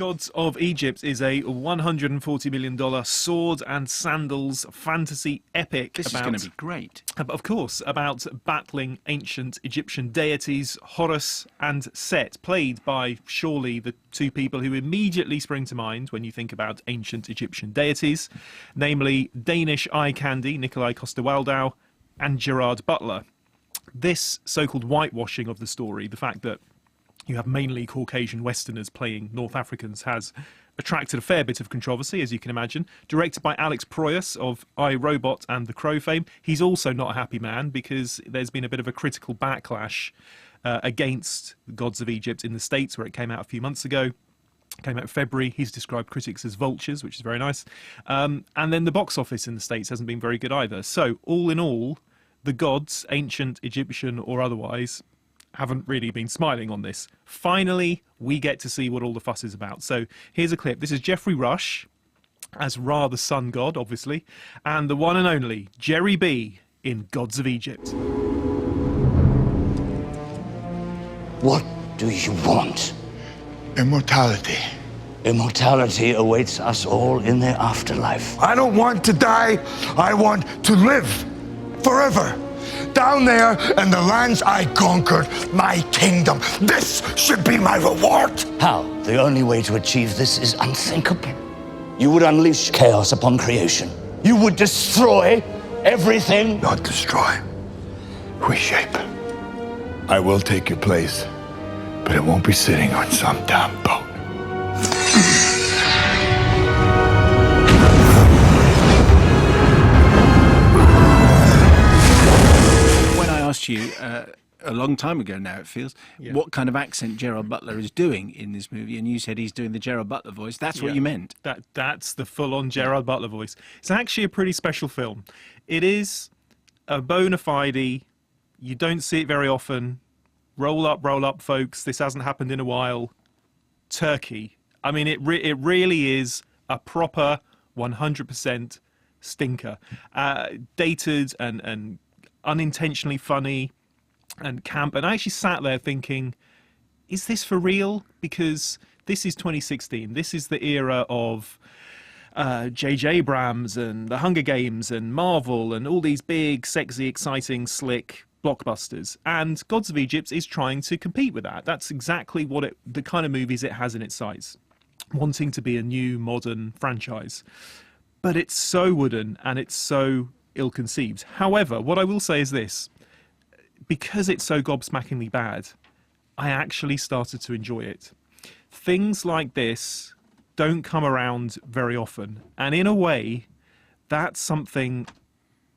Gods of Egypt is a $140 million sword and sandals fantasy epic. This is going to be great. Of course, about battling ancient Egyptian deities, Horus and Set, played by surely the two people who immediately spring to mind when you think about ancient Egyptian deities, namely Danish eye candy Nikolai Coster-Waldau and Gerard Butler. This so-called whitewashing of the story, the fact that you have mainly Caucasian Westerners playing North Africans, has attracted a fair bit of controversy, as you can imagine. Directed by Alex Proyas of I, Robot and The Crow fame. He's also not a happy man because there's been a bit of a critical backlash against the Gods of Egypt in the States, where it came out a few months ago. Came out in February. He's described critics as vultures, which is very nice. And then the box office in the States hasn't been very good either. So, all in all, the gods, ancient, Egyptian or otherwise, haven't really been smiling on this. Finally, we get to see what all the fuss is about. So here's a clip. This is Geoffrey Rush as Ra, the sun god, obviously, and the one and only Jerry B in Gods of Egypt. What do you want? Immortality. Immortality awaits us all in the afterlife. I don't want to die. I want to live forever. Down there in the lands I conquered, my kingdom. This should be my reward. How? The only way to achieve this is unthinkable. You would unleash chaos upon creation. You would destroy everything. Not destroy. Reshape. I will take your place, but it won't be sitting on some damn boat. You a long time ago now, it feels, what kind of accent Gerard Butler is doing in this movie, and you said he's doing the Gerard Butler voice. That's what you meant. That's the full-on Gerard Butler voice. It's actually a pretty special film. It is a bona fide, you don't see it very often, roll up, folks, this hasn't happened in a while, Turkey. I mean, it really is a proper 100% stinker. Dated and unintentionally funny and camp, and I actually sat there thinking, is this for real? Because this is 2016. This is the era of J.J. Abrams and the Hunger Games and Marvel and all these big, sexy, exciting, slick blockbusters. And Gods of Egypt is trying to compete with that. That's exactly what the kind of movies it has in its sights, wanting to be a new, modern franchise. But it's so wooden and it's so ill-conceived. However, what I will say is this: because it's so gobsmackingly bad, I actually started to enjoy it. Things like this don't come around very often, and in a way, that's something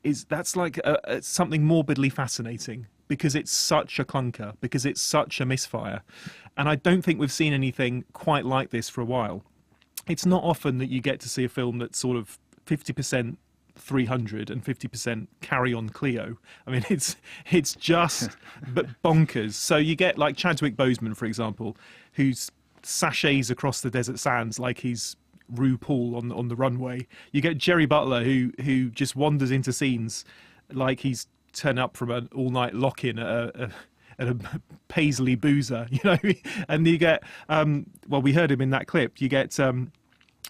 morbidly fascinating, because it's such a clunker, because it's such a misfire, and I don't think we've seen anything quite like this for a while. It's not often that you get to see a film that's sort of 50% 300 and 50% Carry On Cleo. I mean, it's just but bonkers. So you get like Chadwick Boseman, for example, who's sachets across the desert sands like he's RuPaul on the runway. You get Jerry Butler, who just wanders into scenes like he's turned up from an all-night lock-in at a Paisley boozer, you know. And you get well, we heard him in that clip. You get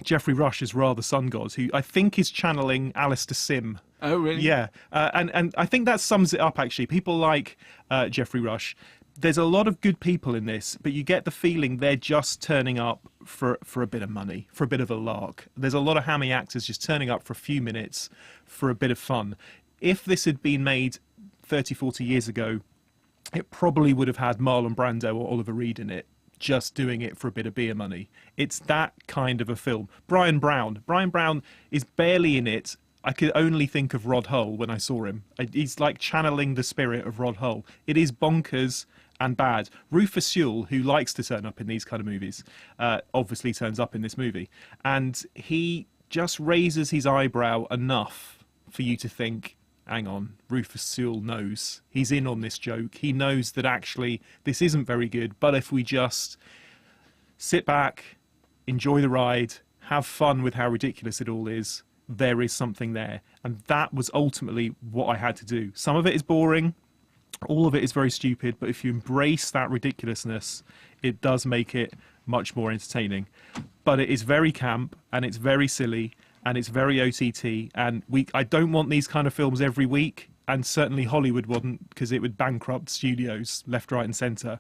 Geoffrey Rush is Ra, the sun god, who I think is channeling Alistair Sim. Oh, really? Yeah, and I think that sums it up, actually. People like Geoffrey Rush. There's a lot of good people in this, but you get the feeling they're just turning up for a bit of money, for a bit of a lark. There's a lot of hammy actors just turning up for a few minutes for a bit of fun. If this had been made 30, 40 years ago, it probably would have had Marlon Brando or Oliver Reed in it, just doing it for a bit of beer money. It's that kind of a film. Brian Brown is barely in it. I could only think of Rod Hull when I saw him. He's like channeling the spirit of Rod Hull. It is bonkers and bad. Rufus Sewell, who likes to turn up in these kind of movies, obviously turns up in this movie. And he just raises his eyebrow enough for you to think, hang on, Rufus Sewell knows. He's in on this joke. He knows that actually this isn't very good, but if we just sit back, enjoy the ride, have fun with how ridiculous it all is, there is something there. And that was ultimately what I had to do. Some of it is boring, all of it is very stupid, but if you embrace that ridiculousness, it does make it much more entertaining. But it is very camp, and it's very silly, and it's very OTT, and I don't want these kind of films every week, and certainly Hollywood wouldn't, because it would bankrupt studios left, right and centre.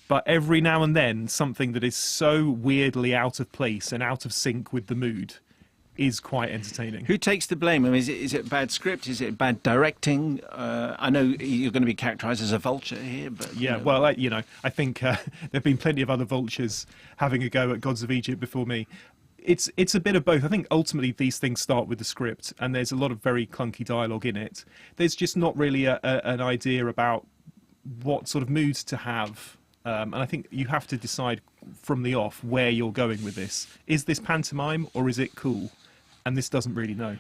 But every now and then, something that is so weirdly out of place and out of sync with the mood is quite entertaining. Who takes the blame? I mean, is it bad script? Is it bad directing? I know you're going to be characterised as a vulture here, but... Yeah, well, I think there have been plenty of other vultures having a go at Gods of Egypt before me. It's a bit of both. I think ultimately these things start with the script, and there's a lot of very clunky dialogue in it. There's just not really an idea about what sort of mood to have. And I think you have to decide from the off where you're going with this. Is this pantomime or is it cool? And this doesn't really know.